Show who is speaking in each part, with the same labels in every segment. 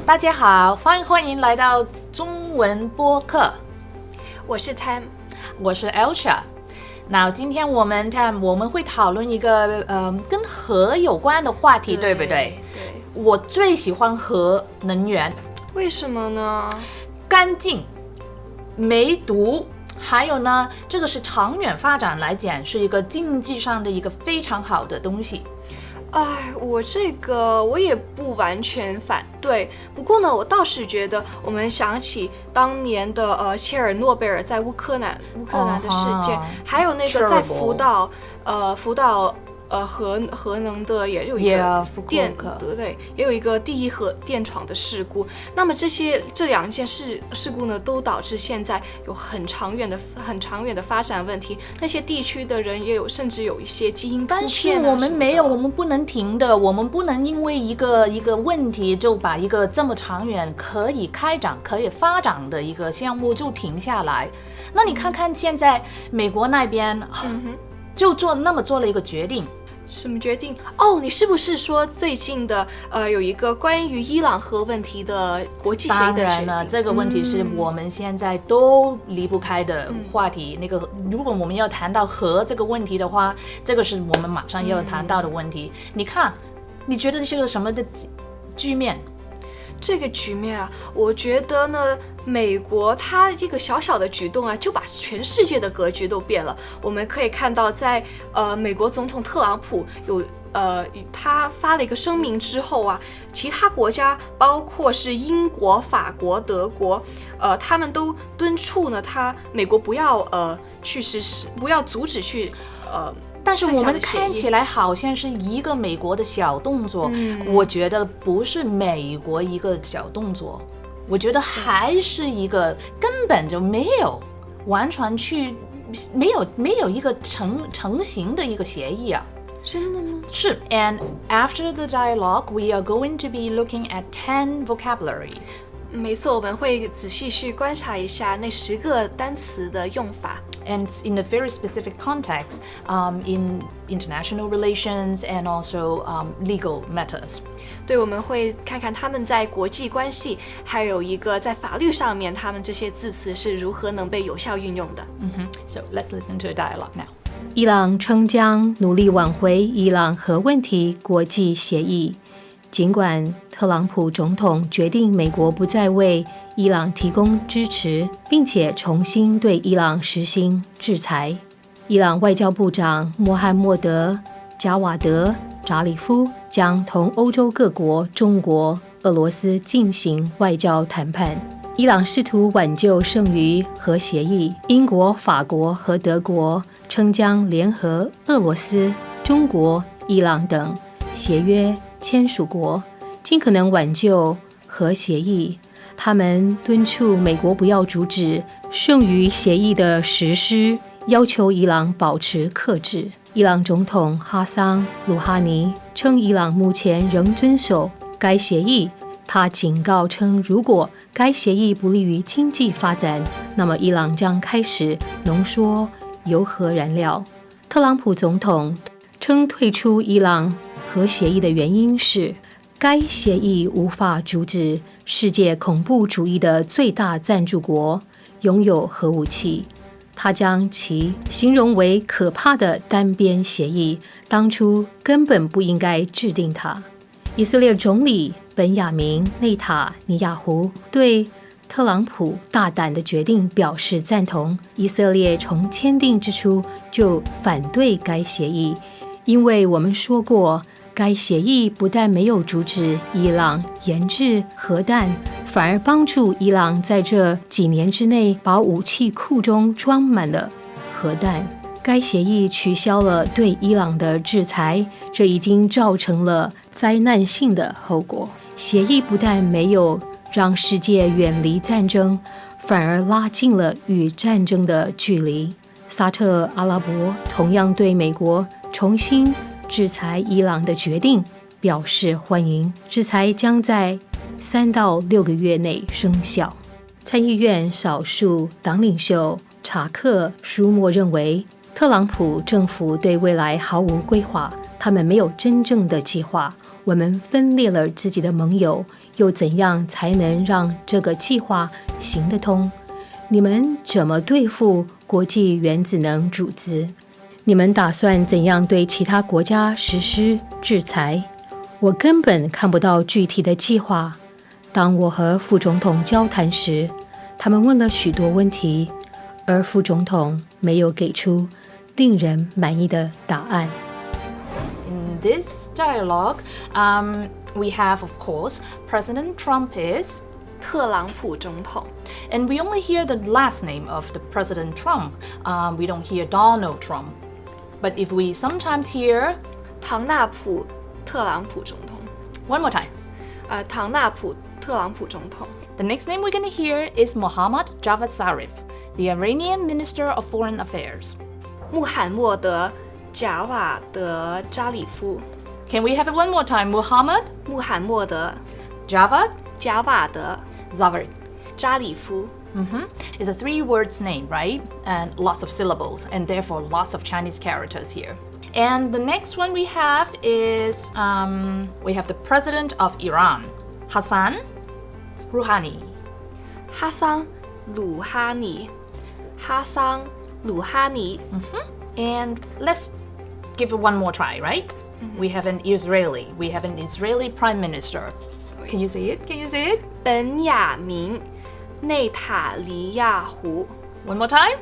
Speaker 1: 大家好，欢迎来到中文播客。
Speaker 2: 我是 Tam，
Speaker 1: 我是 Elsha。那今天我们会讨论一个跟核有关的话题，对不对？
Speaker 2: 对。
Speaker 1: 我最喜欢核能源。
Speaker 2: 为什么呢？
Speaker 1: 干净、没毒，还有呢，这个是长远发展来讲是一个经济上的一个非常好的东西。
Speaker 2: 我也不完全反对，不过呢，我倒是觉得我们想起当年的切尔诺贝尔在乌克兰的事件，还有那个在福岛核能的也有一个电，对，也有一个第一核电厂的事故。那么这两件事故呢，都导致现在有很长远的发展问题。那些地区的人甚至有一些基因突变。
Speaker 1: 但是我们不能停的，我们不能因为一个问题就把一个这么长远可以开展、可以发展的一个项目就停下来。那你看看现在美国那边。就做了一个决定。
Speaker 2: 什么决定？你是不是说最近的有一个关于伊朗核问题的国际协议的决定？
Speaker 1: 当然了，这个问题是我们现在都离不开的话题。如果我们要谈到核这个问题的话，这个是我们马上要谈到的问题。你看，你觉得是个什么的局面？
Speaker 2: 这个局面啊，我觉得呢，美国它这个小小的举动啊，就把全世界的格局都变了。我们可以看到在，美国总统特朗普他发了一个声明之后啊，其他国家包括是英国、法国、德国，他们都敦促呢，美国不要去实施，不要阻止去
Speaker 1: 但是我们看起来好像是一个美国的小动作，我觉得不是美国一个小动作，我觉得还是一个根本就没有完全没有一个成型的一个协议啊。
Speaker 2: 真的吗？
Speaker 1: 是。And after the dialogue, we are going to be looking at 10 vocabulary.
Speaker 2: 没错，我们会仔细去观察一下那10个单词的用法。
Speaker 1: And in a very specific context, in international relations and also legal matters.
Speaker 2: 对，我们会看看他们在国际关系，还有一个在法律上面，他们这些字词是如何能被有效运用的。
Speaker 1: So let's listen to a dialogue now.
Speaker 3: 伊朗称将努力挽回伊朗核问题国际协议。尽管特朗普总统决定美国不再为伊朗提供支持，并且重新对伊朗实行制裁，伊朗外交部长穆罕默德·加瓦德·扎里夫将同欧洲各国、中国、俄罗斯进行外交谈判。伊朗试图挽救剩余核协议，英国、法国和德国称将联合俄罗斯、中国、伊朗等协约签署国，尽可能挽救核协议。他们敦促美国不要阻止剩余协议的实施，要求伊朗保持克制。伊朗总统哈桑·鲁哈尼称，伊朗目前仍遵守该协议。他警告称，如果该协议不利于经济发展，那么伊朗将开始浓缩铀核燃料。特朗普总统称，退出伊朗核协议的原因是该协议无法阻止世界恐怖主义的最大赞助国拥有核武器。他将其形容为可怕的单边协议，当初根本不应该制定它。以色列总理本雅明·内塔尼亚胡对特朗普大胆的决定表示赞同。以色列从签订之初就反对该协议，因为我们说过，该协议不但没有阻止伊朗研制核弹，反而帮助伊朗在这几年之内把武器库中装满了核弹。该协议取消了对伊朗的制裁，这已经造成了灾难性的后果。协议不但没有让世界远离战争，反而拉近了与战争的距离。沙特阿拉伯同样对美国重新制裁伊朗的决定表示欢迎，制裁将在3到6个月内生效。参议院少数党领袖查克·舒默认为，特朗普政府对未来毫无规划，他们没有真正的计划。我们分裂了自己的盟友，又怎样才能让这个计划行得通？你们怎么对付国际原子能组织？你们打算怎样对其他国家实施制裁？我根本看不到具体的计划。当我和副总统交谈时，他们问了许多问题，而副总统没有给出令人满意的答案。
Speaker 1: In this dialogue, we have, of course, President Trump is,
Speaker 2: 特朗普总统。
Speaker 1: and we only hear the last name of the President Trump. We don't hear Donald Trump. But if we sometimes hear,
Speaker 2: 唐纳普特朗普总统。
Speaker 1: one more time,
Speaker 2: 唐纳普特朗普总统。
Speaker 1: the next name we're going to hear is Mohammad Javad Zarif, the Iranian Minister of Foreign Affairs.
Speaker 2: 穆罕默德贾瓦德扎里夫。
Speaker 1: Can we have it one more time? Muhammad
Speaker 2: 穆罕默德
Speaker 1: Javad
Speaker 2: 贾瓦德
Speaker 1: Zarif.
Speaker 2: 扎里夫。
Speaker 1: It's a 3 words name, right? And lots of syllables, and therefore lots of Chinese characters here. And the next one we have is we have the president of Iran, Hassan Rouhani.
Speaker 2: 哈桑鲁哈尼。哈桑鲁哈尼。
Speaker 1: And let's give it one more try, right? We have an Israeli prime minister. Can you say it? Can you say it?
Speaker 2: 本雅明内塔尼亚胡。
Speaker 1: One more time?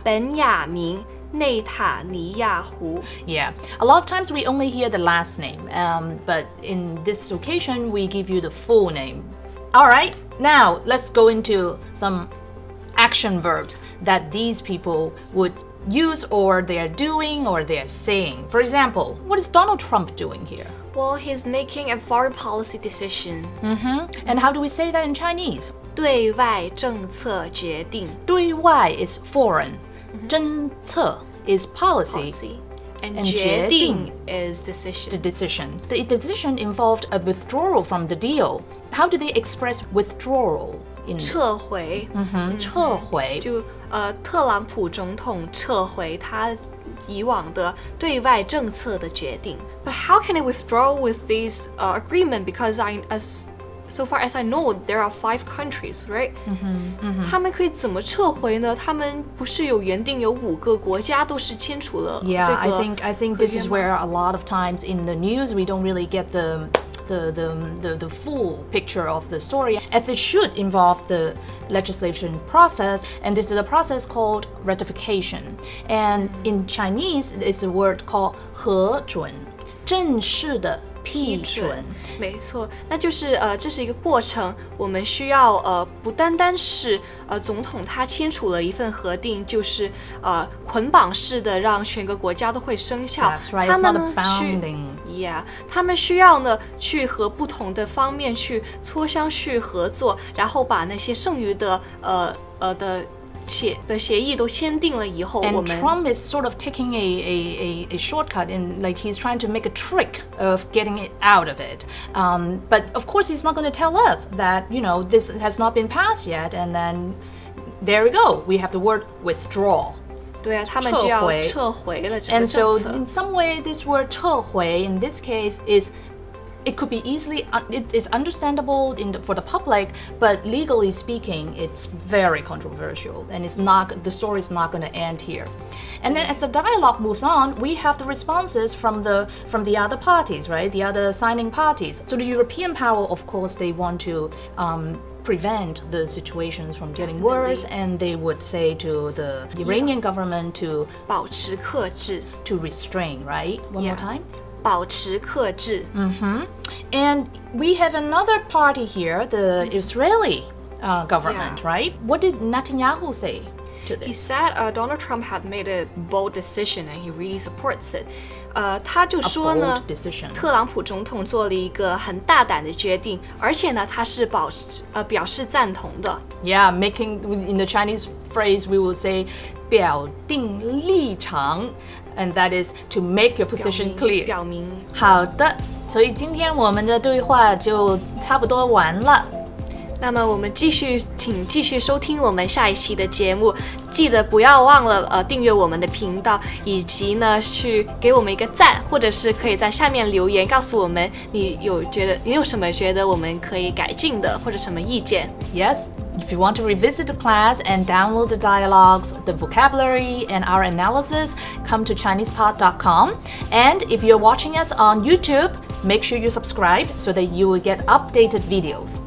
Speaker 2: 本雅明内塔尼亚胡。
Speaker 1: Yeah, a lot of times we only hear the last name, but in this occasion we give you the full name. All right, now let's go into some action verbs that these people would use or they're doing or they're saying. For example, what is Donald Trump doing here?
Speaker 2: Well, he's making a foreign policy decision.
Speaker 1: And how do we say that in Chinese?
Speaker 2: 对外政策决定。
Speaker 1: 对外 is foreign. 政策 is policy.
Speaker 2: Policy. And
Speaker 1: And
Speaker 2: 决定
Speaker 1: 决定
Speaker 2: is
Speaker 1: The
Speaker 2: decision.
Speaker 1: decision. The decision involved a withdrawal from the deal. How do they express withdrawal in
Speaker 2: 撤回。
Speaker 1: 撤回？
Speaker 2: 就特朗普总统撤回他以往的对外政策的决定。But how can I withdraw with these agreement? Because so far as I know, there are 5 countries, right? 他们可以怎么撤回呢？他们不是有原定有5个国家都是签署了这个
Speaker 1: Yeah, I think this is
Speaker 2: 合约吗？
Speaker 1: where a lot of times in the news we don't really get the full picture of the story, as it should involve the legislation process, and this is a process called ratification. And in Chinese, it's a word called 核准，正式的批准。
Speaker 2: 没错，那就是这是一个过程，我们需要不单单是总统他签署了一份核定，就是捆绑式的让全个国家都会生效。
Speaker 1: That's right,
Speaker 2: 他
Speaker 1: it's
Speaker 2: 们
Speaker 1: not
Speaker 2: 呢
Speaker 1: a bounding.
Speaker 2: Yeah， 他们需要呢去和不同的方面去磋商去合作，然后把那些剩余的协议都签订了以后，我
Speaker 1: And
Speaker 2: 们
Speaker 1: Trump is sort of taking a shortcut in, like, he's trying to make a trick of getting it out of it. But of course, he's not going to tell us that, you know, this has not been passed yet. And then there we go. We have the word withdraw.
Speaker 2: 对啊，他们就要撤回了这个
Speaker 1: And
Speaker 2: 政
Speaker 1: so
Speaker 2: 策。
Speaker 1: in some way, this word 撤回 in this case it could be easily, it is understandable for the public, but legally speaking, it's very controversial, and the story is not going to end here. And then as the dialogue moves on, we have the responses from the other parties, right? The other signing parties. So the European power, of course, they want to prevent the situations from getting worse, and they would say to the Iranian government to
Speaker 2: 保持克制，
Speaker 1: restrain, right? One more
Speaker 2: Yeah.
Speaker 1: time.
Speaker 2: 保持克制。
Speaker 1: And we have another party here, the Israeli government,
Speaker 2: Yeah.
Speaker 1: right? What did Netanyahu say to
Speaker 2: He
Speaker 1: this?
Speaker 2: said Donald Trump had made a bold decision and he really supports it. 他就
Speaker 1: A
Speaker 2: 说呢
Speaker 1: bold decision.
Speaker 2: 特朗普总统做了一个很大胆的决定，而且呢，他是表示赞同的。
Speaker 1: Yeah, making, in the Chinese phrase, we will say 表定立场, and that is to make your position clear.
Speaker 2: 表明。
Speaker 1: 好的，所以今天我们的对话就差不多完了。
Speaker 2: 那么我们请继续收听我们下一期的节目，记得不要忘了订阅我们的频道，以及呢去给我们一个赞，或者是可以在下面留言告诉我们你有什么觉得我们可以改进的，或者什么意见。
Speaker 1: Yes, if you want to revisit the class and download the dialogues, the vocabulary, and our analysis, come to ChinesePod.com. And if you're watching us on YouTube, make sure you subscribe so that you will get updated videos.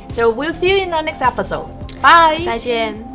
Speaker 1: So we'll see you in our next episode. Bye!
Speaker 2: 再见。